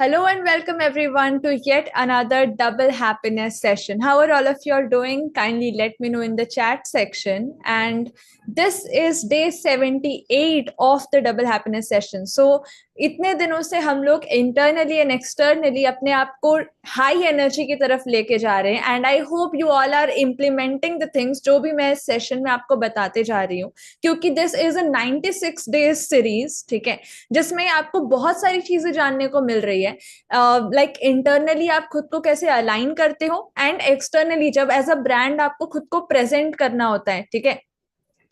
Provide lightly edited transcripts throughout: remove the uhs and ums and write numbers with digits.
Hello and welcome everyone to yet another double happiness session. How are all of you all doing? Kindly let me know in the chat section. And this is day 78 of the double happiness session. So इतने दिनों से हम लोग internally and externally अपने आप को high energy की तरफ लेके जा रहे हैं and I hope you all are implementing the things जो भी मैं इस सेशन में आपको बताते जा रही हूँ, क्योंकि this is a 96 days series, ठीक है, जिसमें आपको बहुत सारी चीजें जानने को मिल रही है। लाइक इंटरनली आप खुद को कैसे अलाइन करते हो एंड एक्सटर्नली जब एज अ ब्रांड आपको खुद को प्रेजेंट करना होता है, ठीक है,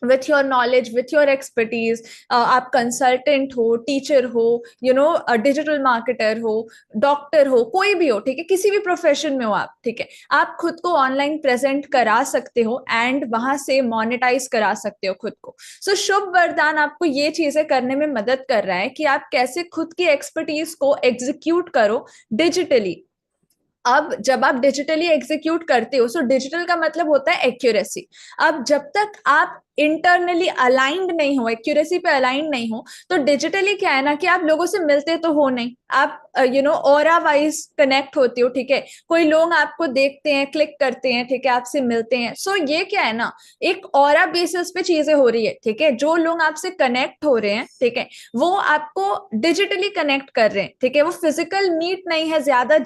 with your knowledge, with your expertise. आप कंसल्टेंट हो, टीचर हो, डिजिटल मार्केटर हो, डॉक्टर हो, कोई भी हो, ठीक है, किसी भी प्रोफेशन में हो आप, ठीक है, आप खुद को ऑनलाइन प्रेजेंट करा सकते हो एंड वहां से मोनेटाइज करा सकते हो खुद को। सो शुभ वरदान आपको ये चीजें करने में मदद कर रहा है कि आप कैसे खुद की एक्सपर्टीज को एग्जीक्यूट करो डिजिटली। अब जब आप डिजिटली एग्जीक्यूट करते हो, सो डिजिटल का मतलब होता है एक्यूरेसी। अब जब तक आप इंटरनली अलाइंड नहीं हो, एक्यूरेसी पे अलाइंड नहीं हो, तो डिजिटली क्या है ना कि आप लोगों से मिलते तो हो नहीं, आप ऑरा वाइज कनेक्ट होते हो, ठीक है, कोई लोग आपको देखते हैं, क्लिक करते हैं, ठीक है, आपसे मिलते हैं। सो ये क्या है ना, एक ऑरा बेसिस पे चीजें हो रही है, ठीक है, जो लोग आपसे कनेक्ट हो रहे हैं, ठीक है, वो आपको डिजिटली कनेक्ट कर रहे हैं, ठीक है, वो फिजिकल मीट नहीं है, ज्यादा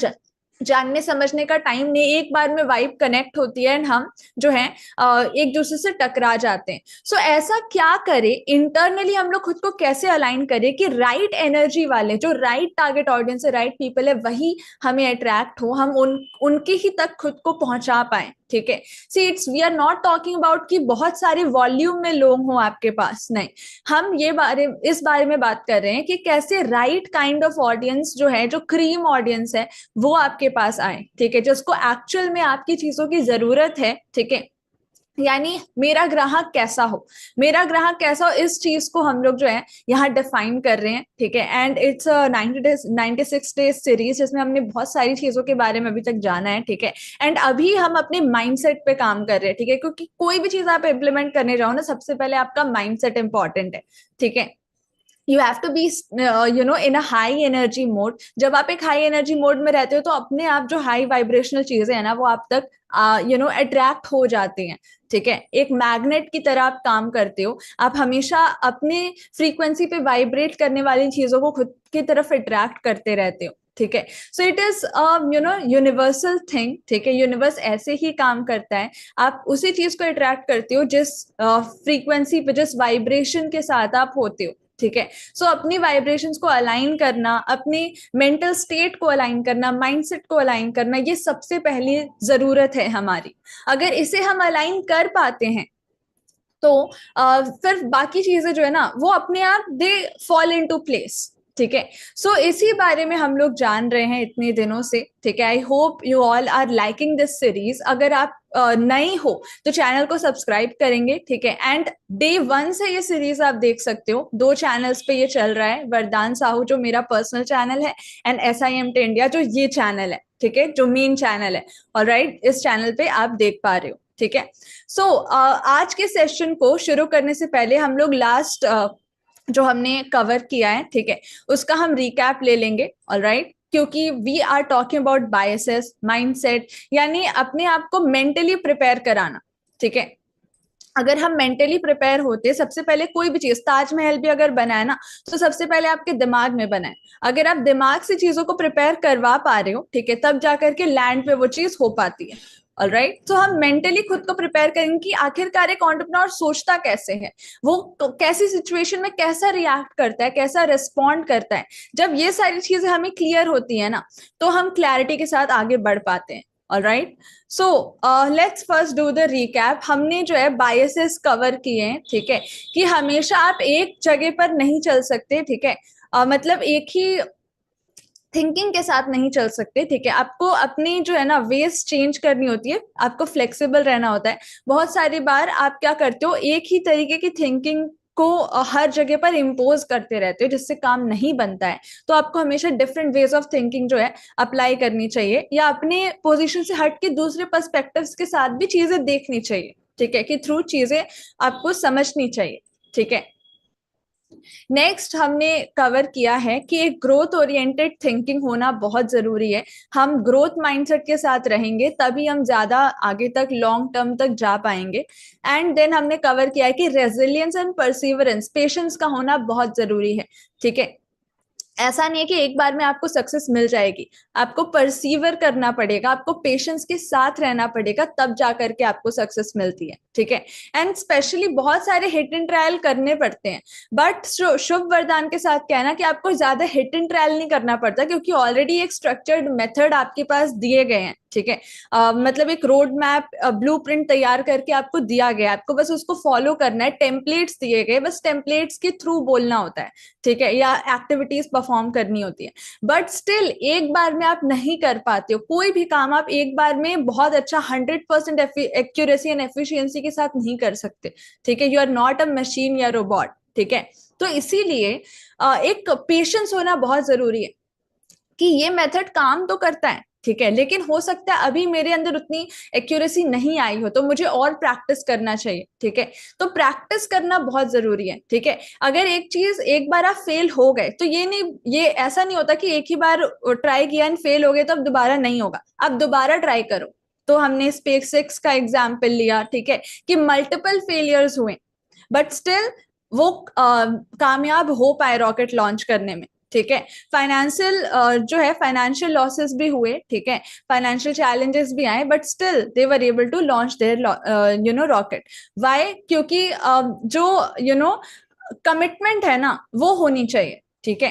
जानने समझने का टाइम नहीं, एक बार में वाइब कनेक्ट होती है एंड हम जो है एक दूसरे से टकरा जाते हैं। सो ऐसा क्या करें इंटरनली, हम लोग खुद को कैसे अलाइन करें कि राइट एनर्जी वाले, जो राइट टारगेट ऑडियंस है, राइट पीपल है, वही हमें अट्रैक्ट हो, हम उनके ही तक खुद को पहुंचा पाए, ठीक है। See it's we are not talking about कि बहुत सारे वॉल्यूम में लोग हो आपके पास, नहीं, हम इस बारे में बात कर रहे हैं कि कैसे राइट काइंड ऑफ ऑडियंस जो है, जो क्रीम ऑडियंस है, वो आपके पास आए, ठीक है, जिसको एक्चुअल में आपकी चीजों की जरूरत है, ठीक है। यानी मेरा ग्राहक कैसा हो, मेरा ग्राहक कैसा हो, इस चीज को हम लोग जो है यहाँ डिफाइन कर रहे हैं, ठीक है। एंड इट्स 96 डेज सीरीज, जिसमें हमने बहुत सारी चीजों के बारे में अभी तक जाना है, ठीक है। एंड अभी हम अपने माइंडसेट पे काम कर रहे हैं, ठीक है, क्योंकि कोई भी चीज आप इम्प्लीमेंट करने जाओ ना, सबसे पहले आपका माइंडसेट इंपॉर्टेंट है, ठीक है। You have to be in a high energy mode. जब आप एक हाई एनर्जी मोड में रहते हो, तो अपने आप जो हाई वाइब्रेशनल चीजें है ना, वो आप तक अट्रैक्ट हो जाती हैं, ठीक है। एक मैग्नेट की तरह आप काम करते हो, आप हमेशा अपने फ्रीक्वेंसी पे वाइब्रेट करने वाली चीजों को खुद की तरफ अट्रैक्ट करते रहते हो, ठीक है। So it is universal thing, ठीक है, यूनिवर्स ऐसे ही काम करता है। आप उसी चीज को अट्रैक्ट करते हो जिस फ्रीक्वेंसी पे, जिस वाइब्रेशन के साथ आप होते हो, ठीक है। सो अपनी वाइब्रेशंस को अलाइन करना, अपनी मेंटल स्टेट को अलाइन करना, माइंडसेट को अलाइन करना, ये सबसे पहली जरूरत है हमारी। अगर इसे हम अलाइन कर पाते हैं, तो फिर बाकी चीजें जो है ना, वो अपने आप दे फॉल इनटू प्लेस, ठीक है। सो इसी बारे में हम लोग जान रहे हैं इतने दिनों से, ठीक है। I hope you all are liking this series. अगर आप नई हो तो चैनल को सब्सक्राइब करेंगे, ठीक है। एंड डे वन से ये सीरीज आप देख सकते हो, दो चैनल्स पे ये चल रहा है, वरदान साहू जो मेरा पर्सनल चैनल है, एंड SIMT इंडिया जो ये चैनल है, ठीक है, जो मेन चैनल है। ऑलराइट, इस चैनल पे आप देख पा रहे हो, ठीक है। सो आज के सेशन को शुरू करने से पहले हम लोग लास्ट जो हमने कवर किया है, ठीक है, उसका हम रिकैप ले लेंगे, ऑलराइट, क्योंकि we are talking about biases, mindset, यानी अपने आप को मेंटली प्रिपेयर कराना, ठीक है। अगर हम मेंटली प्रिपेयर होते, सबसे पहले कोई भी चीज, ताजमहल भी अगर बना है ना, तो सबसे पहले आपके दिमाग में बना है। अगर आप दिमाग से चीजों को प्रिपेयर करवा पा रहे हो, ठीक है, तब जाकर के लैंड पे वो चीज हो पाती है। ऑलराइट, तो हम मेंटली खुद को प्रिपेयर करेंगे कि आखिरकार एक एंटरप्रेन्योर सोचता कैसे है, वो कैसी सिचुएशन में कैसा रिएक्ट करता है, कैसा रिस्पॉन्ड करता है। जब ये सारी चीजें हमें क्लियर होती है ना, तो हम क्लैरिटी के साथ आगे बढ़ पाते हैं। Alright, so let's first do the recap. हमने जो है बायसेस कवर किए हैं, ठीक है, कि हमेशा आप एक जगह पर नहीं चल सकते, ठीक है, मतलब एक ही थिंकिंग के साथ नहीं चल सकते, ठीक है। आपको अपनी जो है ना वेज चेंज करनी होती है, आपको फ्लेक्सिबल रहना होता है। बहुत सारी बार आप क्या करते हो, एक ही तरीके की थिंकिंग को हर जगह पर इम्पोज करते रहते हो, जिससे काम नहीं बनता है। तो आपको हमेशा डिफरेंट वेज ऑफ थिंकिंग जो है अप्लाई करनी चाहिए, या अपने पोजीशन से हट के दूसरे पर्सपेक्टिव्स के साथ भी चीजें देखनी चाहिए, ठीक है, कि थ्रू चीजें आपको समझनी चाहिए, ठीक है। नेक्स्ट हमने कवर किया है कि एक ग्रोथ ओरिएंटेड थिंकिंग होना बहुत जरूरी है। हम ग्रोथ माइंडसेट के साथ रहेंगे तभी हम ज्यादा आगे तक लॉन्ग टर्म तक जा पाएंगे। एंड देन हमने कवर किया है कि रेजिलियंस एंड परसिवरेंस, पेशेंस का होना बहुत जरूरी है। ठीक है, ऐसा नहीं है कि एक बार में आपको सक्सेस मिल जाएगी, आपको परसीवर करना पड़ेगा, आपको पेशेंस के साथ रहना पड़ेगा, तब जा करके आपको सक्सेस मिलती है। ठीक है, एंड स्पेशली बहुत सारे हिट एंड ट्रायल करने पड़ते हैं, बट शुभ वरदान के साथ क्या है ना कि आपको ज्यादा हिट एंड ट्रायल नहीं करना पड़ता, क्योंकि ऑलरेडी एक स्ट्रक्चर्ड मेथड आपके पास दिए गए हैं। ठीक है, मतलब एक रोड मैप, ब्लूप्रिंट तैयार करके आपको दिया गया, आपको बस उसको फॉलो करना है, टेम्पलेट्स दिए गए, बस टेम्पलेट्स के थ्रू बोलना होता है। ठीक है, या एक्टिविटीज परफॉर्म करनी होती है। बट स्टिल एक बार में आप नहीं कर पाते हो कोई भी काम, आप एक बार में बहुत अच्छा 100% एक्यूरेसी एंड एफिशिएंसी के साथ नहीं कर सकते। ठीक है, you are not a machine या रोबोट। ठीक है, तो इसीलिए एक पेशेंस होना बहुत जरूरी है कि ये मेथड काम तो करता है। ठीक है, लेकिन हो सकता है अभी मेरे अंदर उतनी एक्यूरेसी नहीं आई हो, तो मुझे और प्रैक्टिस करना चाहिए। ठीक है, तो प्रैक्टिस करना बहुत जरूरी है। ठीक है, अगर एक चीज एक बार आप फेल हो गए तो ये ऐसा नहीं होता कि एक ही बार ट्राई किया एंड फेल हो गए तो अब दोबारा नहीं होगा, आप दोबारा ट्राई करो। तो हमने स्पेस एक्स का एग्जाम्पल लिया। ठीक है, कि मल्टीपल फेलियर्स हुए बट स्टिल वो कामयाब हो पाए रॉकेट लॉन्च करने में। ठीक है, फाइनेंशियल जो है फाइनेंशियल लॉसेस भी हुए। ठीक है, फाइनेंशियल चैलेंजेस भी आए, but still they were able to launch their rocket. Why? क्योंकि जो कमिटमेंट है ना वो होनी चाहिए। ठीक है,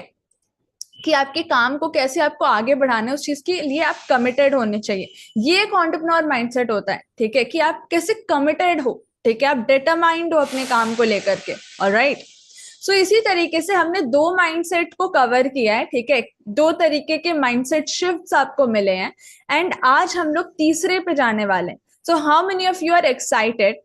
कि आपके काम को कैसे आपको आगे बढ़ाना है, उस चीज के लिए आप कमिटेड होने चाहिए। ये एक एंटरप्रेन्योर माइंडसेट होता है। ठीक है, कि आप कैसे कमिटेड हो। ठीक है, आप डिटरमाइंड हो अपने काम को लेकर के। ऑलराइट, सो इसी तरीके से हमने दो माइंडसेट को कवर किया है। ठीक है, दो तरीके के माइंडसेट शिफ्ट्स आपको मिले हैं, एंड आज हम लोग तीसरे पे जाने वाले हैं। So how many of you are excited?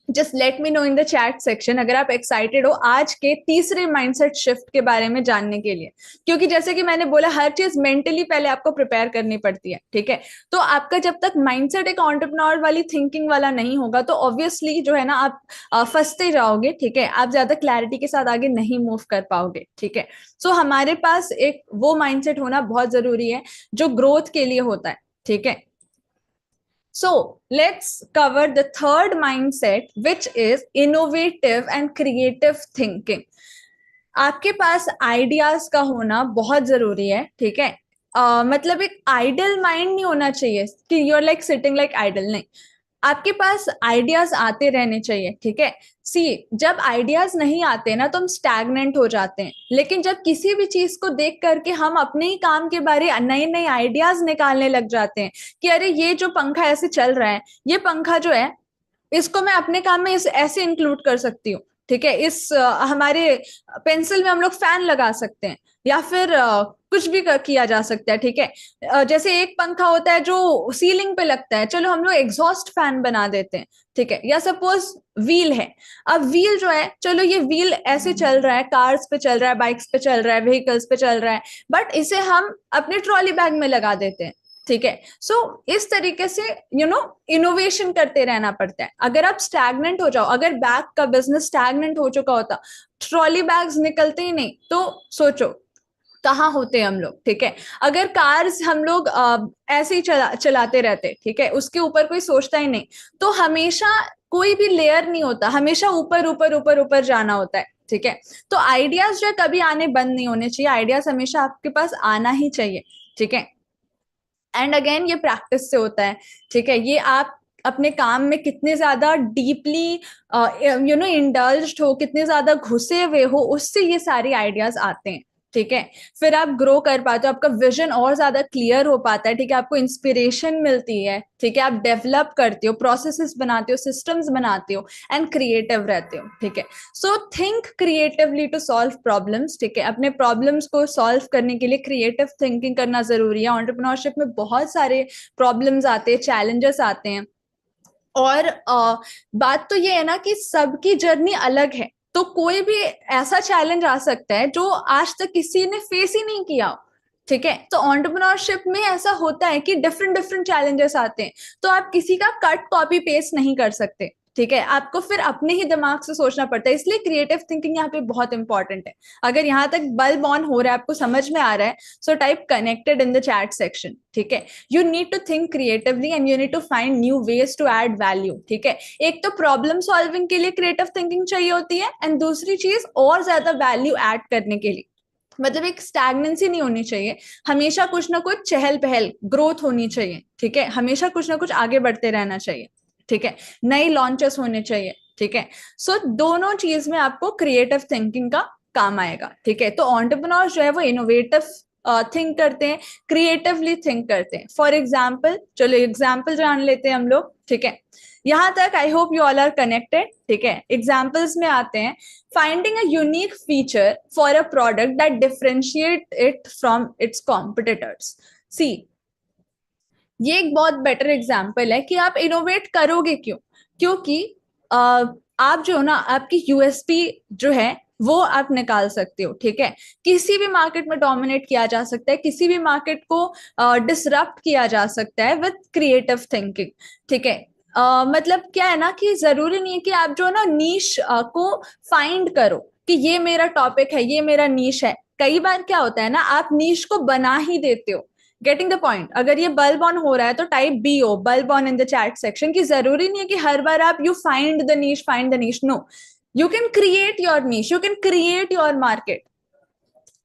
Just let me know in the chat section अगर आप एक्साइटेड हो आज के तीसरे माइंडसेट शिफ्ट के बारे में जानने के लिए। क्योंकि जैसे कि मैंने बोला, हर चीज मेंटली पहले आपको प्रिपेयर करनी पड़ती है। ठीक है, तो आपका जब तक माइंडसेट एक एंटरप्रेन्योर वाली थिंकिंग वाला नहीं होगा तो ऑब्वियसली जो है ना आप फंसते जाओगे। ठीक है, आप ज्यादा क्लैरिटी के साथ आगे नहीं मूव कर पाओगे। ठीक है, सो हमारे पास एक वो माइंडसेट होना बहुत जरूरी है जो ग्रोथ के लिए होता है। ठीक है, so let's cover the third mindset, which is innovative and creative thinking. आपके पास आइडियाज का होना बहुत जरूरी है। ठीक है, मतलब एक आइडल माइंड नहीं होना चाहिए कि you are like sitting like idle, नहीं, आपके पास आइडियाज आते रहने चाहिए। ठीक है, सी जब आइडियाज नहीं आते ना तो हम स्टैग्नेंट हो जाते हैं, लेकिन जब किसी भी चीज को देख करके हम अपने ही काम के बारे नए नए आइडियाज निकालने लग जाते हैं कि अरे ये जो पंखा ऐसे चल रहा है, ये पंखा जो है इसको मैं अपने काम में इस ऐसे इंक्लूड कर सकती हूँ। ठीक है, इस हमारे पेंसिल में हम लोग फैन लगा सकते हैं, या फिर कुछ भी किया जा सकता है। ठीक है, जैसे एक पंखा होता है जो सीलिंग पे लगता है, चलो हम लोग एग्जॉस्ट फैन बना देते हैं। ठीक है, या सपोज व्हील है, अब व्हील जो है, चलो ये व्हील ऐसे चल रहा है, कार्स पे चल रहा है, बाइक्स पे चल रहा है, व्हीकल्स पे चल रहा है, बट इसे हम अपने ट्रॉली बैग में लगा देते हैं। ठीक है, सो इस तरीके से इनोवेशन करते रहना पड़ता है। अगर आप स्टैग्नेंट हो जाओ, अगर बैग का बिजनेस स्टैग्नेंट हो चुका होता, ट्रॉली बैग्स निकलते ही नहीं, तो सोचो कहाँ होते हम लोग। ठीक है, अगर कार्स हम लोग ऐसे ही चलाते रहते, ठीक है, उसके ऊपर कोई सोचता ही नहीं, तो हमेशा कोई भी लेयर नहीं होता, हमेशा ऊपर ऊपर ऊपर ऊपर जाना होता है। ठीक है, तो आइडियाज जो है कभी आने बंद नहीं होने चाहिए, आइडियाज हमेशा आपके पास आना ही चाहिए। ठीक है, एंड अगेन ये प्रैक्टिस से होता है। ठीक है, ये आप अपने काम में कितने ज्यादा डीपली इंडल्ज्ड हो, कितने ज्यादा घुसे हुए हो, उससे ये सारे आइडियाज आते हैं। ठीक है, फिर आप ग्रो कर पाते हो, आपका विजन और ज्यादा क्लियर हो पाता है। ठीक है, आपको इंस्पिरेशन मिलती है। ठीक है, आप डेवलप करते हो, प्रोसेसेस बनाते हो, सिस्टम्स बनाते हो, एंड क्रिएटिव रहते हो। ठीक है, so think creatively to solve problems. ठीक है, अपने प्रॉब्लम्स को सॉल्व करने के लिए क्रिएटिव थिंकिंग करना जरूरी है। एंटरप्रेन्योरशिप में बहुत सारे प्रॉब्लम्स आते हैं, चैलेंजेस आते हैं, और बात तो ये है ना कि सबकी जर्नी अलग है, तो कोई भी ऐसा चैलेंज आ सकता है जो आज तक किसी ने फेस ही नहीं किया। ठीक है, तो एंटरप्रेन्योरशिप में ऐसा होता है कि डिफरेंट डिफरेंट चैलेंजेस आते हैं, तो आप किसी का कट कॉपी पेस्ट नहीं कर सकते। ठीक है, आपको फिर अपने ही दिमाग से सोचना पड़ता है, इसलिए क्रिएटिव थिंकिंग यहाँ पे बहुत इंपॉर्टेंट है। अगर यहाँ तक बल्ब ऑन हो रहा है, आपको समझ में आ रहा है, so type connected in the chat section. ठीक है, you need to think creatively and you need to find new ways to add value. ठीक है, एक तो प्रॉब्लम सॉल्विंग के लिए क्रिएटिव थिंकिंग चाहिए होती है, एंड दूसरी चीज और ज्यादा वैल्यू ऐड करने के लिए, मतलब एक स्टैग्नेंसी नहीं होनी चाहिए, हमेशा कुछ ना कुछ चहल पहल, ग्रोथ होनी चाहिए। ठीक है, हमेशा कुछ ना कुछ आगे बढ़ते रहना चाहिए। ठीक है, नई लॉन्चेस होने चाहिए। ठीक है, सो दोनों चीज में आपको क्रिएटिव थिंकिंग का काम आएगा। ठीक है, तो एंटरप्रेन्योर्स जो है वो इनोवेटिव थिंक करते हैं, क्रिएटिवली थिंक करते हैं। फॉर एग्जाम्पल, चलो एग्जाम्पल जान लेते हैं हम लोग। ठीक है, यहां तक I hope you all are connected. ठीक है, एग्जाम्पल्स में आते हैं, finding a unique feature for a product that differentiate it from its competitors. See, ये एक बहुत बेटर एग्जाम्पल है कि आप इनोवेट करोगे क्यों, क्योंकि आप जो ना, आपकी यूएसपी जो है वो आप निकाल सकते हो। ठीक है, किसी भी मार्केट में डोमिनेट किया जा सकता है, किसी भी मार्केट को डिसरप्ट किया जा सकता है विद क्रिएटिव थिंकिंग। ठीक है, मतलब क्या है ना कि जरूरी नहीं है कि आप जो ना नीश को फाइंड करो कि ये मेरा टॉपिक है, ये मेरा नीश है। कई बार क्या होता है ना, आप नीश को बना ही देते हो। Getting the point? अगर ये बल्ब ऑन हो रहा है तो टाइप बी हो bulb on in the chat section, की जरूरी नहीं है कि हर बार आप you find the niche. No, you can create your niche, you can create your market,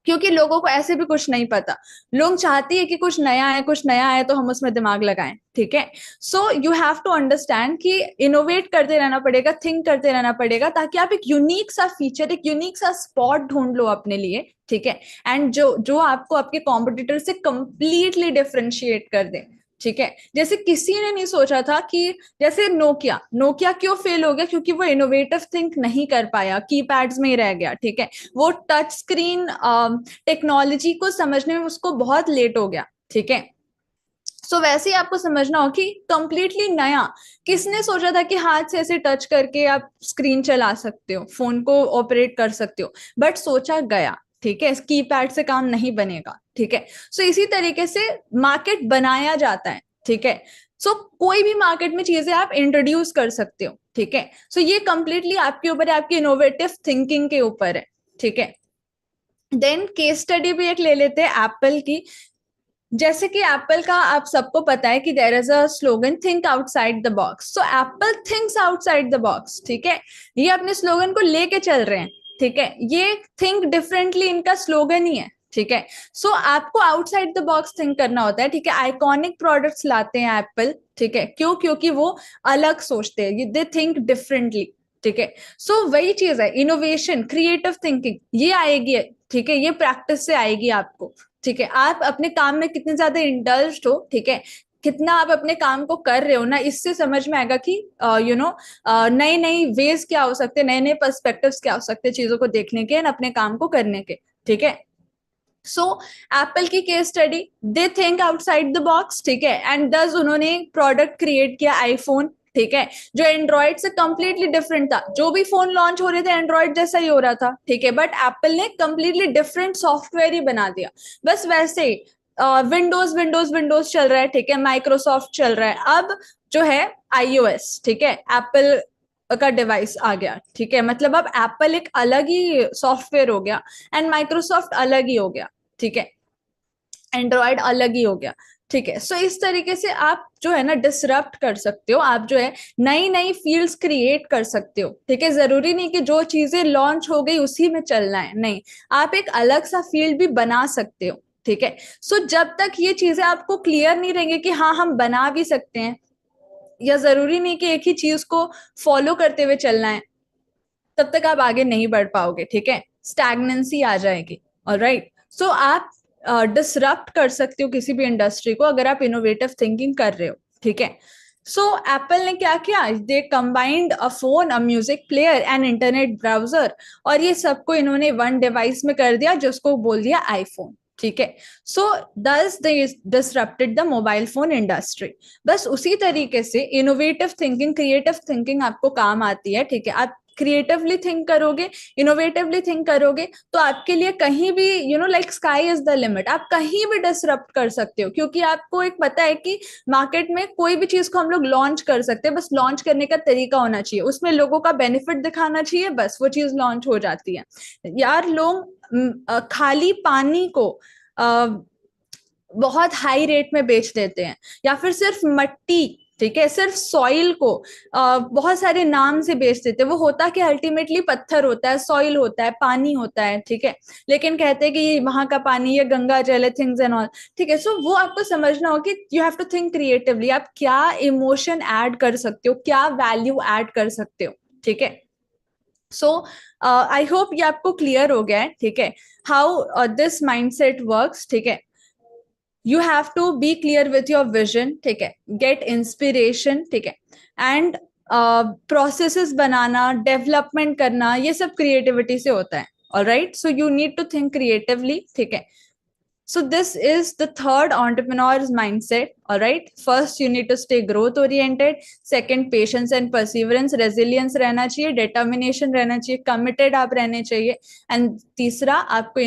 क्योंकि लोगों को ऐसे भी कुछ नहीं पता। लोग चाहती है कि कुछ नया है, कुछ नया है तो हम उसमें दिमाग लगाएं। ठीक है, so you have to understand कि इनोवेट करते रहना पड़ेगा, थिंक करते रहना पड़ेगा, ताकि आप एक यूनिक सा फीचर, एक यूनिक सा स्पॉट ढूंढ लो अपने लिए। ठीक है, एंड जो जो आपको आपके कॉम्पिटिटर से कंप्लीटली डिफरेंशिएट कर दे। ठीक है, जैसे किसी ने नहीं सोचा था कि जैसे नोकिया नोकिया क्यों फेल हो गया, क्योंकि वो इनोवेटिव थिंक नहीं कर पाया, कीपैड्स में ही रह गया। ठीक है, वो टच स्क्रीन टेक्नोलॉजी को समझने में उसको बहुत लेट हो गया। ठीक है, सो वैसे ही आपको समझना हो कि कंप्लीटली नया, किसने सोचा था कि हाथ से ऐसे टच करके आप स्क्रीन चला सकते हो, फोन को ऑपरेट कर सकते हो, बट सोचा गया। ठीक है, कीपैड से काम नहीं बनेगा। ठीक है, सो इसी तरीके से मार्केट बनाया जाता है। ठीक है, सो कोई भी मार्केट में चीजें आप इंट्रोड्यूस कर सकते हो। ठीक है, सो ये कंप्लीटली आपके ऊपर है, आपकी इनोवेटिव थिंकिंग के ऊपर है। ठीक है, देन केस स्टडी भी एक ले लेते हैं एप्पल की। जैसे कि एप्पल का आप सबको पता है कि there is a slogan, think outside the box. So Apple thinks outside the box. ठीक है, ये अपने स्लोगन को लेके चल रहे हैं। ठीक है, ये थिंक डिफरेंटली इनका स्लोगन ही है। ठीक है, सो आपको आउटसाइड द बॉक्स थिंक करना होता है। ठीक है, आइकॉनिक प्रोडक्ट्स लाते हैं एप्पल। ठीक है, क्यों? क्योंकि वो अलग सोचते हैं, दे थिंक डिफरेंटली। ठीक है, सो वही चीज है, इनोवेशन, क्रिएटिव थिंकिंग ये आएगी। ठीक है, ये प्रैक्टिस से आएगी आपको। ठीक है, आप अपने काम में कितने ज्यादा इंडल्ज हो, ठीक है, कितना आप अपने काम को कर रहे हो ना, इससे समझ में आएगा कि यू नो नई नई वेज क्या हो सकते हैं, नए नए पर्सपेक्टिव्स क्या हो सकते हैं चीजों को देखने के एंड अपने काम को करने के। ठीक है, सो एप्पल की case study, they think outside the box. ठीक है, एंड दस उन्होंने प्रोडक्ट क्रिएट किया आईफोन। ठीक है, जो एंड्रॉइड से कंप्लीटली डिफरेंट था, जो भी फोन लॉन्च हो रहे थे एंड्रॉइड जैसा ही हो रहा था। ठीक है, बट एप्पल ने कंप्लीटली डिफरेंट सॉफ्टवेयर ही बना दिया। बस वैसे ही विंडोज विंडोज विंडोज चल रहा है। ठीक है, माइक्रोसॉफ्ट चल रहा है। अब जो है आईओएस, ठीक है, एप्पल का डिवाइस आ गया। ठीक है, मतलब अब एप्पल एक अलग ही सॉफ्टवेयर हो गया एंड माइक्रोसॉफ्ट अलग ही हो गया। ठीक है, एंड्रॉयड अलग ही हो गया। ठीक है, सो इस तरीके से आप जो है ना डिसरप्ट कर सकते हो, आप जो है नई नई फील्ड्स क्रिएट कर सकते हो। ठीक है, जरूरी नहीं कि जो चीजें लॉन्च हो गई उसी में चलना है, नहीं, आप एक अलग सा फील्ड भी बना सकते हो। ठीक है, सो जब तक ये चीजें आपको क्लियर नहीं रहेंगे कि हाँ हम बना भी सकते हैं, या जरूरी नहीं कि एक ही चीज को फॉलो करते हुए चलना है, तब तक आप आगे नहीं बढ़ पाओगे। ठीक है, स्टैग्नेंसी आ जाएगी। ऑलराइट, सो आप डिसरप्ट कर सकते हो किसी भी इंडस्ट्री को अगर आप इनोवेटिव थिंकिंग कर रहे हो। ठीक है, सो एप्पल ने क्या किया, they combined a phone, a music player and internet browser, और ये सबको इन्होंने वन डिवाइस में कर दिया जिसको बोल दिया आईफोन। ठीक है, so thus they disrupted the mobile phone industry. बस उसी तरीके से इनोवेटिव थिंकिंग, क्रिएटिव थिंकिंग आपको काम आती है। ठीक है, आप क्रिएटिवली थिंक करोगे, इनोवेटिवली थिंक करोगे, तो आपके लिए कहीं भी like sky is the limit, आप कहीं भी डिसरप्ट कर सकते हो, क्योंकि आपको एक पता है कि मार्केट में कोई भी चीज को हम लोग लॉन्च कर सकते हैं, बस लॉन्च करने का तरीका होना चाहिए, उसमें लोगों का बेनिफिट दिखाना चाहिए, बस वो चीज लॉन्च हो जाती है। यार लोग खाली पानी को बहुत हाई रेट में बेच देते हैं, या फिर सिर्फ मट्टी, ठीक है, सिर्फ सॉइल को बहुत सारे नाम से बेच देते हैं। वो होता कि अल्टीमेटली पत्थर होता है, सॉइल होता है, पानी होता है, ठीक है, लेकिन कहते हैं कि ये वहां का पानी, ये गंगा जल है, थिंग्स एंड ऑल, ठीक है। सो वो आपको समझना हो कि you have to think creatively, आप क्या इमोशन ऐड कर सकते हो, क्या वैल्यू ऐड कर सकते हो, ठीक है। सो आई होप ये आपको क्लियर हो गया है, ठीक है, हाउ दिस माइंडसेट वर्क्स, ठीक है। You have to be clear with your vision, ठीक है, गेट इंस्पिरेशन, ठीक है, एंड प्रोसेसेस बनाना, डेवलपमेंट करना, ये सब क्रिएटिविटी से होता है। Alright, so you need to think creatively, ठीक है। So this is the third entrepreneur's mindset. All right. First, you need to stay growth oriented. Second, patience and perseverance, resilience रहना चाहिए, determination रहना चाहिए, committed आप रहने चाहिए. And तीसरा, आपको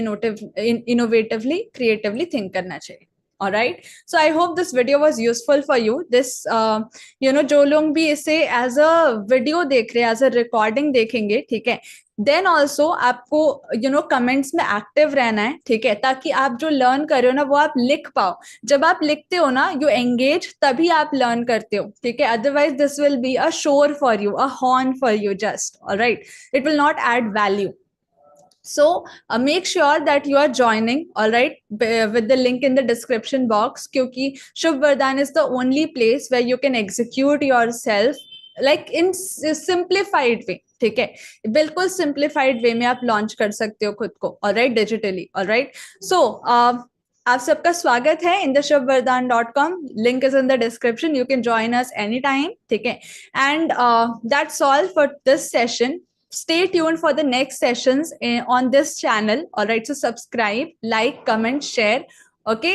innovatively, creatively think करना चाहिए. All right. So I hope this video was useful for you. This, जो लोग भी इसे as a video देख रहे हैं, as a recording देखेंगे, ठीक है, देन ऑल्सो आपको कमेंट्स में एक्टिव रहना है, ठीक है, ताकि आप जो लर्न कर रहे हो ना वो आप लिख पाओ। जब आप लिखते हो ना, यू एंगेज, तभी आप लर्न करते हो, ठीक है। Otherwise this will be a शोर for you, a horn for you just, alright, it will not add value. So make sure that you are joining, all right, with the link in the description box, क्योंकि Shubh Vardhan is the only place where you can execute yourself like in simplified way, ठीक है, बिल्कुल simplified वे में आप launch कर सकते हो खुद को, ऑलराइट, डिजिटली, ऑलराइट. सो आप सबका स्वागत है in the shubhvardhan.com, link is in the description, you can join us any time, ठीक है. And that's all for this session. Stay tuned for the next sessions on this channel. All right, so subscribe, like, comment, share. Okay.